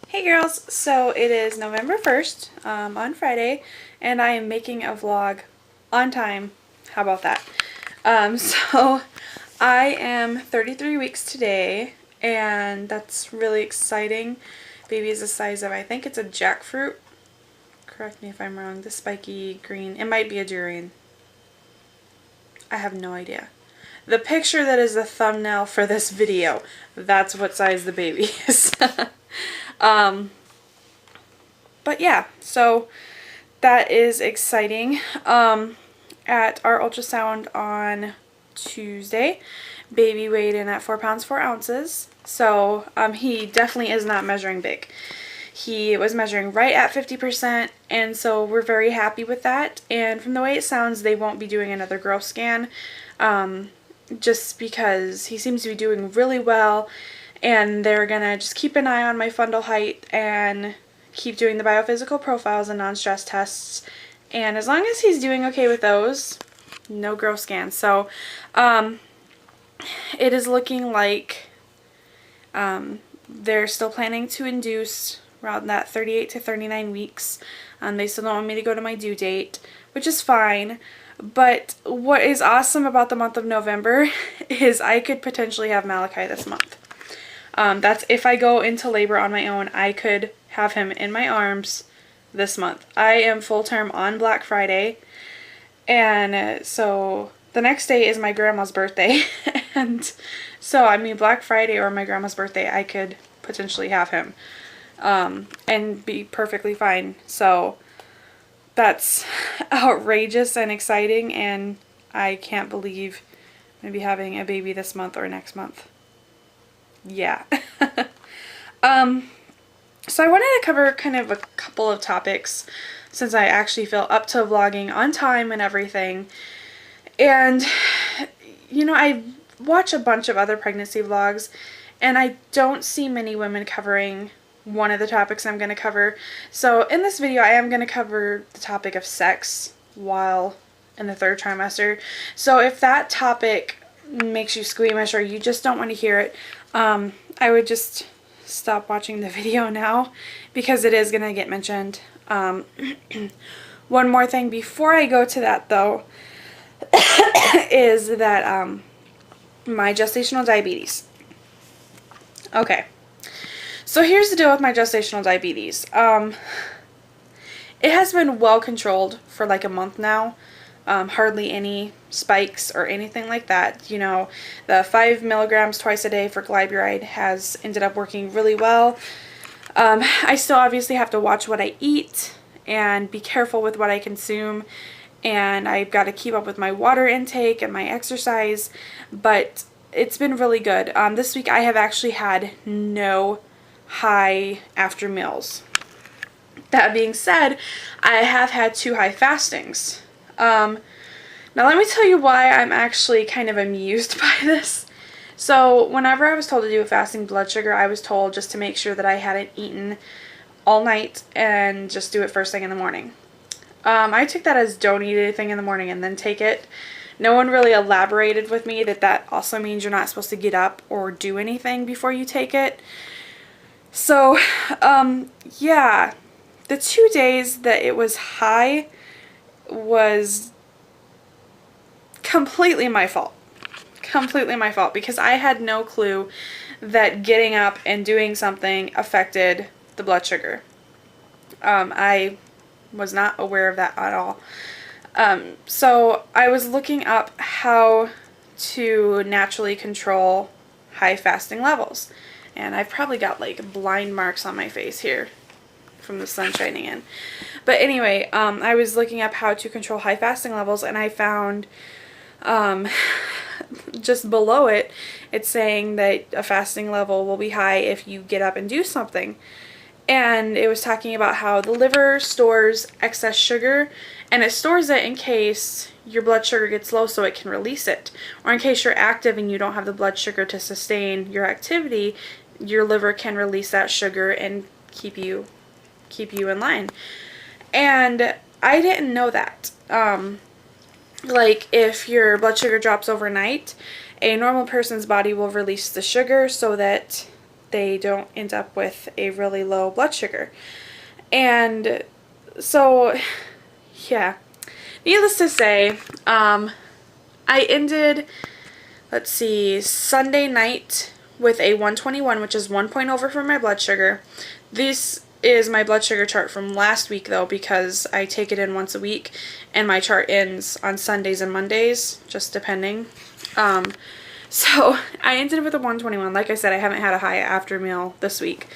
Hey girls, so it is November 1st on Friday, and I am making a vlog on time. How about that? So I am 33 weeks today, and that's really exciting. Baby is the size of, I think it's a jackfruit. Correct me if I'm wrong. The spiky green. It might be a durian. I have no idea. The picture that is the thumbnail for this video, that's what size the baby is. But yeah, so that is exciting. At our ultrasound on Tuesday, baby weighed in at 4 pounds 4 ounces. So he definitely is not measuring big. He was measuring right at 50%, and so we're very happy with that. And from the way it sounds, they won't be doing another growth scan, just because he seems to be doing really well, and they're gonna just keep an eye on my fundal height and keep doing the biophysical profiles and non-stress tests. And as long as he's doing okay with those, no growth scans. So it is looking like they're still planning to induce around that 38 to 39 weeks. They still don't want me to go to my due date, which is fine. But what is awesome about the month of November is I could potentially have Malachi this month. That's if I go into labor on my own, I could have him in my arms this month. I am full term on Black Friday, and so the next day is my grandma's birthday. And so, I mean, Black Friday or my grandma's birthday, I could potentially have him and be perfectly fine. So that's outrageous and exciting, and I can't believe I'm going to be having a baby this month or next month. Yeah. So I wanted to cover kind of a couple of topics since I actually feel up to vlogging on time and everything. And, you know, I watch a bunch of other pregnancy vlogs, and I don't see many women covering one of the topics I'm going to cover. So in this video, I am going to cover the topic of sex while in the third trimester. So if that topic makes you squeamish or you just don't want to hear it, I would just stop watching the video now, because it is going to get mentioned. One more thing before I go to that, though, is that my gestational diabetes. Okay, so here's the deal with my gestational diabetes. It has been well controlled for like a month now. Hardly any spikes or anything like that. You know, the 5 milligrams twice a day for glyburide has ended up working really well. I still obviously have to watch what I eat and be careful with what I consume, and I've got to keep up with my water intake and my exercise, but it's been really good. This week I have actually had no high after meals. That being said, I have had 2 high fastings. Now let me tell you why I'm actually kind of amused by this. So whenever I was told to do a fasting blood sugar, I was told just to make sure that I hadn't eaten all night and just do it first thing in the morning. I took that as don't eat anything in the morning and then take it. No one really elaborated with me that that also means you're not supposed to get up or do anything before you take it. So, yeah, the 2 days that it was high was completely my fault. Completely my fault, because I had no clue that getting up and doing something affected the blood sugar. I was not aware of that at all. So I was looking up how to naturally control high fasting levels. And I've probably got like blind marks on my face here from the sun shining in. But anyway, I was looking up how to control high fasting levels, and I found just below it, it's saying that a fasting level will be high if you get up and do something. And it was talking about how the liver stores excess sugar, and it stores it in case your blood sugar gets low so it can release it. Or in case you're active and you don't have the blood sugar to sustain your activity, your liver can release that sugar and keep you in line. And I didn't know that. Like, if your blood sugar drops overnight, a normal person's body will release the sugar so that they don't end up with a really low blood sugar. And so, yeah, needless to say, I ended, let's see, Sunday night with a 121, which is 1 point over for my blood sugar. This is my blood sugar chart from last week, though, because I take it in once a week, and my chart ends on Sundays and Mondays, just depending. So I ended up with a 121. Like I said, I haven't had a high after meal this week.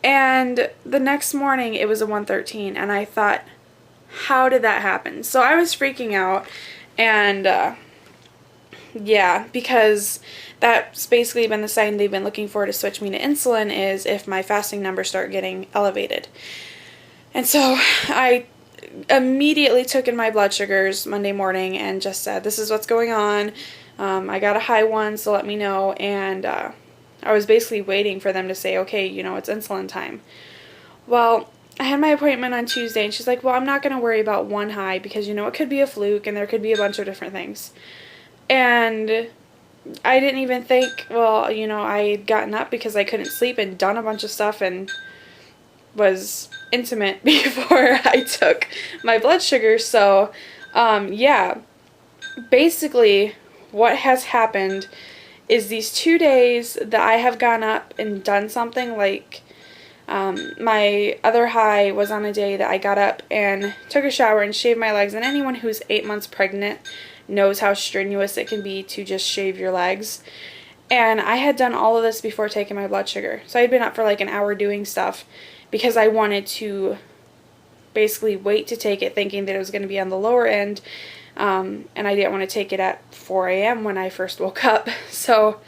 And the next morning, it was a 113, and I thought, how did that happen? So I was freaking out, and yeah, because that's basically been the sign they've been looking for to switch me to insulin, is if my fasting numbers start getting elevated. And so I immediately took in my blood sugars Monday morning and just said, this is what's going on. I got a high one, so let me know. And I was basically waiting for them to say, okay, you know, it's insulin time. Well, I had my appointment on Tuesday, and she's like, well, I'm not going to worry about one high because, you know, it could be a fluke and there could be a bunch of different things. And I didn't even think, well, you know, I had gotten up because I couldn't sleep and done a bunch of stuff and was intimate before I took my blood sugar. So, yeah, basically what has happened is these 2 days that I have gone up and done something like, my other high was on a day that I got up and took a shower and shaved my legs, and anyone who's 8 months pregnant knows how strenuous it can be to just shave your legs. And I had done all of this before taking my blood sugar. So I had been up for like an hour doing stuff because I wanted to basically wait to take it, thinking that it was going to be on the lower end, and I didn't want to take it at 4 a.m. when I first woke up. So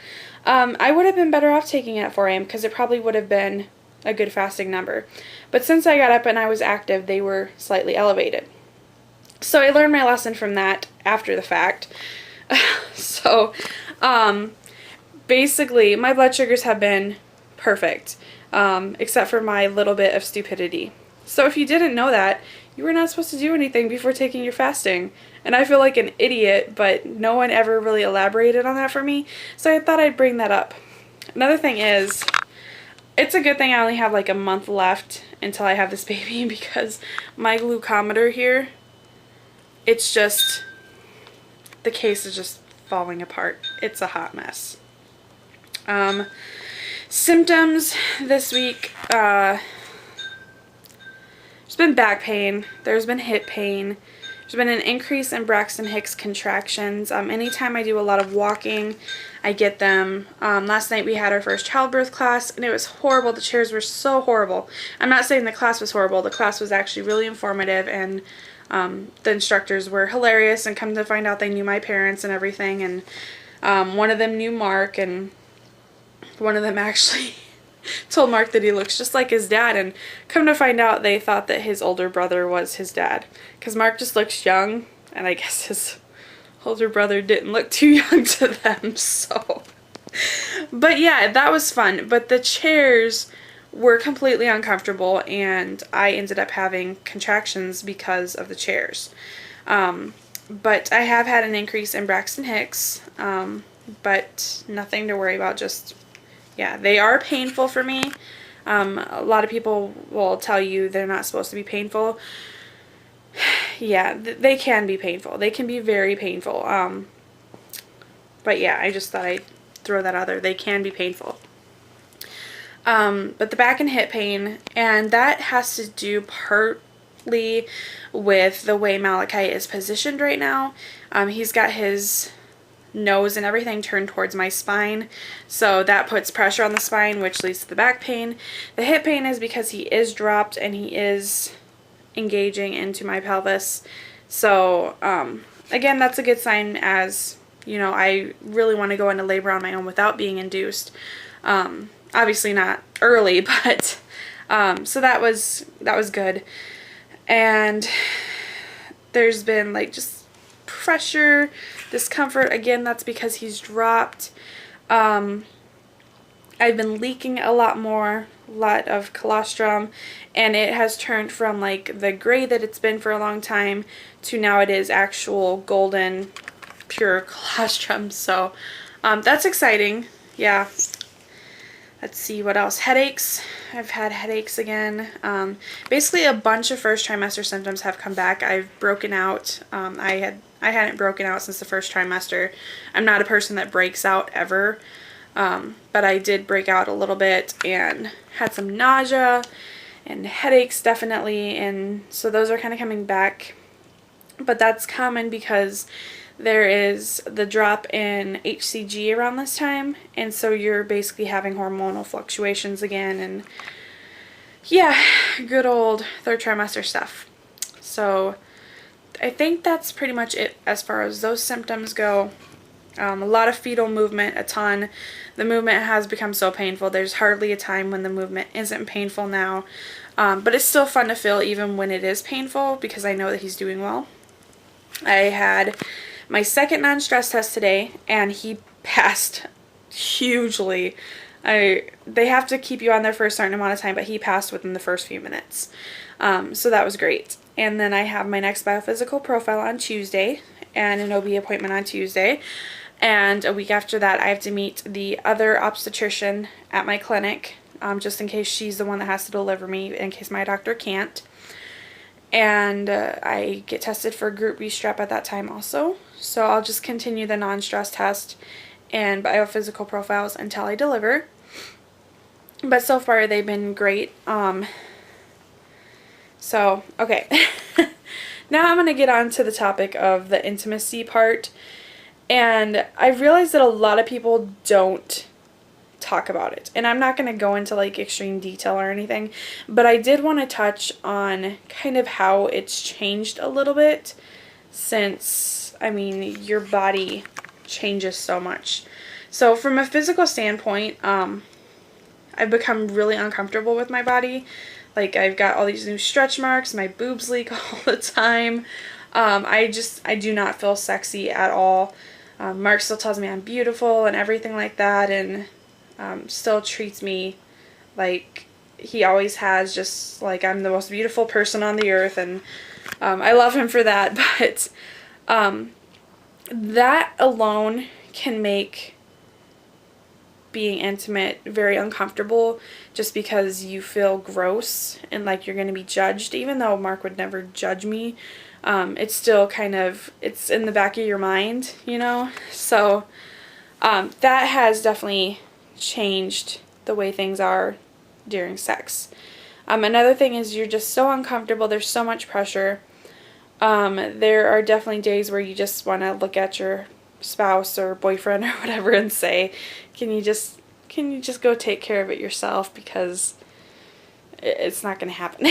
I would have been better off taking it at 4 a.m. because it probably would have been a good fasting number. But since I got up and I was active, they were slightly elevated. So I learned my lesson from that after the fact. So basically my blood sugars have been perfect, except for my little bit of stupidity. So if you didn't know that, you were not supposed to do anything before taking your fasting. And I feel like an idiot, but no one ever really elaborated on that for me. So I thought I'd bring that up. Another thing is, it's a good thing I only have like a month left until I have this baby, because my glucometer here, it's just, the case is just falling apart. It's a hot mess. Symptoms this week, there's been back pain, there's been hip pain, there's been an increase in Braxton Hicks contractions. Anytime I do a lot of walking, I get them. Last night we had our first childbirth class, and it was horrible. The chairs were so horrible. I'm not saying the class was horrible. The class was actually really informative, and the instructors were hilarious, and come to find out they knew my parents and everything, and one of them knew Mark, and one of them actually told Mark that he looks just like his dad, and come to find out they thought that his older brother was his dad, because Mark just looks young, and I guess his older brother didn't look too young to them, so. But yeah, that was fun, but the chairs were completely uncomfortable, and I ended up having contractions because of the chairs. But I have had an increase in Braxton Hicks, but nothing to worry about. Just, yeah, they are painful for me. A lot of people will tell you they're not supposed to be painful. Yeah, they can be painful. They can be very painful. But yeah, I just thought I'd throw that out there. They can be painful. But the back and hip pain, and that has to do partly with the way Malachi is positioned right now. He's got his nose and everything turned towards my spine, so that puts pressure on the spine, which leads to the back pain. The hip pain is because he is dropped and he is engaging into my pelvis. So again, that's a good sign, as you know, I really want to go into labor on my own without being induced. Obviously not early, but so that was good. And there's been like just pressure, discomfort. Again, that's because he's dropped. I've been leaking a lot of colostrum, and it has turned from like the gray that it's been for a long time to now it is actual golden pure colostrum. So that's exciting. Yeah. Let's see what else. Headaches. I've had headaches again. Basically, a bunch of first trimester symptoms have come back. I've broken out. I hadn't broken out since the first trimester. I'm not a person that breaks out ever, but I did break out a little bit and had some nausea and headaches definitely, and so those are kind of coming back. But that's common because there is the drop in HCG around this time, and so you're basically having hormonal fluctuations again, and yeah, good old third trimester stuff. So I think that's pretty much it as far as those symptoms go. A lot of fetal movement, a ton. The movement has become so painful. There's hardly a time when the movement isn't painful now, but it's still fun to feel even when it is painful because I know that he's doing well. I had my second non-stress test today, and he passed hugely. They have to keep you on there for a certain amount of time, but he passed within the first few minutes. So that was great. And then I have my next biophysical profile on Tuesday and an OB appointment on Tuesday. And a week after that, I have to meet the other obstetrician at my clinic, just in case she's the one that has to deliver me, in case my doctor can't. And I get tested for Group B strep at that time also. So I'll just continue the non-stress test and biophysical profiles until I deliver. But so far they've been great. So, okay. Now I'm going to get on to the topic of the intimacy part. And I realized that a lot of people don't talk about it. And I'm not going to go into like extreme detail or anything, but I did want to touch on kind of how it's changed a little bit since, I mean, your body changes so much. So from a physical standpoint, I've become really uncomfortable with my body. Like, I've got all these new stretch marks, my boobs leak all the time. I do not feel sexy at all. Mark still tells me I'm beautiful and everything like that, and still treats me like he always has, just like I'm the most beautiful person on the earth, and I love him for that. But that alone can make being intimate very uncomfortable, just because you feel gross and like you're going to be judged. Even though Mark would never judge me, it's still kind of, it's in the back of your mind, you know? So that has definitely changed the way things are during sex. Another thing is you're just so uncomfortable. There's so much pressure. There are definitely days where you just want to look at your spouse or boyfriend or whatever and say, can you just go take care of it yourself, because it's not going to happen.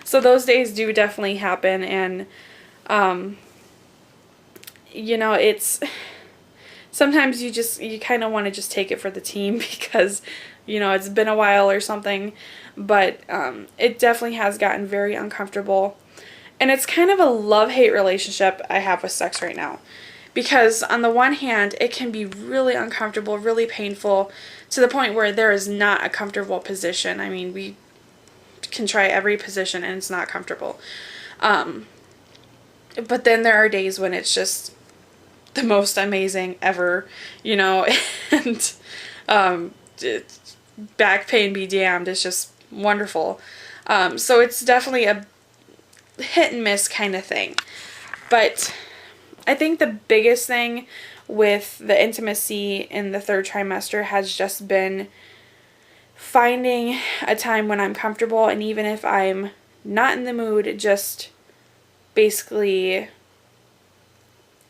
So those days do definitely happen, and you know, it's sometimes you kind of want to just take it for the team because, you know, it's been a while or something, but it definitely has gotten very uncomfortable. And it's kind of a love-hate relationship I have with sex right now. Because on the one hand, it can be really uncomfortable, really painful, to the point where there is not a comfortable position. I mean, we can try every position and it's not comfortable. But then there are days when it's just the most amazing ever, you know, and back pain be damned, it's just wonderful. So it's definitely a hit and miss kind of thing. But I think the biggest thing with the intimacy in the third trimester has just been finding a time when I'm comfortable, and even if I'm not in the mood, just basically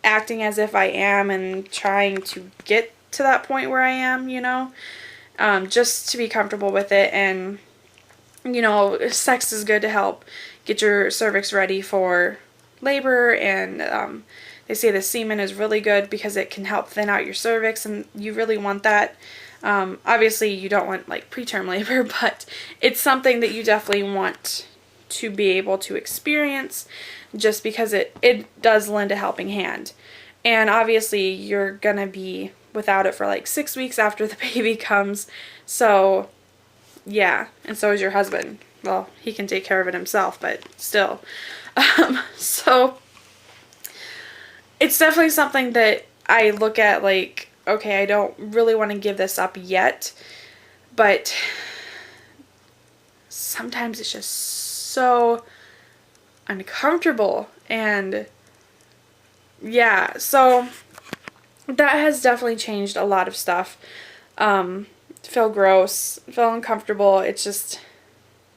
acting as if I am and trying to get to that point where I am, you know, just to be comfortable with it. And, you know, sex is good to help get your cervix ready for labor, and they say the semen is really good because it can help thin out your cervix, and you really want that. Obviously you don't want like preterm labor, but it's something that you definitely want to be able to experience, just because it does lend a helping hand. And obviously you're gonna be without it for like 6 weeks after the baby comes, so yeah, and so is your husband. Well, he can take care of it himself, but still. So it's definitely something that I look at like, okay, I don't really want to give this up yet, but sometimes it's just so uncomfortable. And yeah, so that has definitely changed a lot of stuff. Feel gross, feel uncomfortable. It just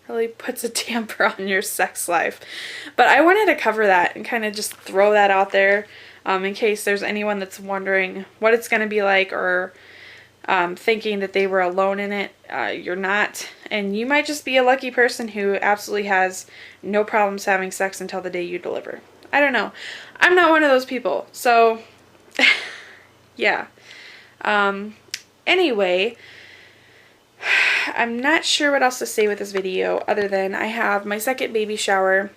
really puts a damper on your sex life. But I wanted to cover that and kind of just throw that out there, in case there's anyone that's wondering what it's going to be like, or thinking that they were alone in it. You're not. And you might just be a lucky person who absolutely has no problems having sex until the day you deliver. I don't know. I'm not one of those people. So, yeah. Anyway, I'm not sure what else to say with this video other than I have my second baby shower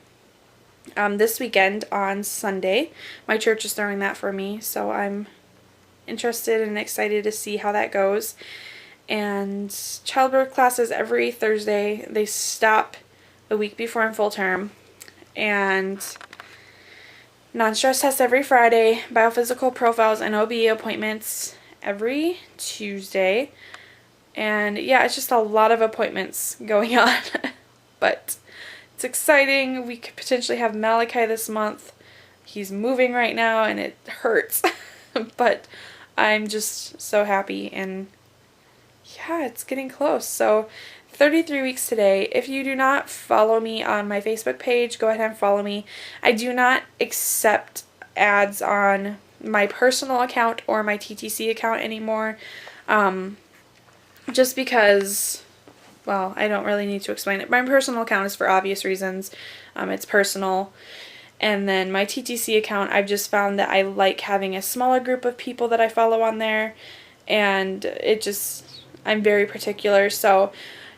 this weekend on Sunday. My church is throwing that for me, so I'm interested and excited to see how that goes. And childbirth classes every Thursday. They stop the week before in full term. And non-stress tests every Friday. Biophysical profiles and OB appointments every Tuesday. And yeah, it's just a lot of appointments going on. But it's exciting. We could potentially have Malachi this month. He's moving right now and it hurts. But I'm just so happy, and yeah, it's getting close. So 33 weeks today. If you do not follow me on my Facebook page, go ahead and follow me. I do not accept ads on my personal account or my TTC account anymore. Just because, well, I don't really need to explain it. My personal account is for obvious reasons. It's personal. And then my TTC account, I've just found that I like having a smaller group of people that I follow on there. And it just, I'm very particular. So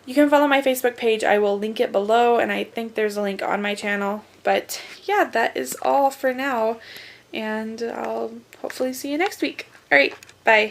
you can follow my Facebook page. I will link it below, and I think there's a link on my channel. But yeah, that is all for now. And I'll hopefully see you next week. Alright, bye.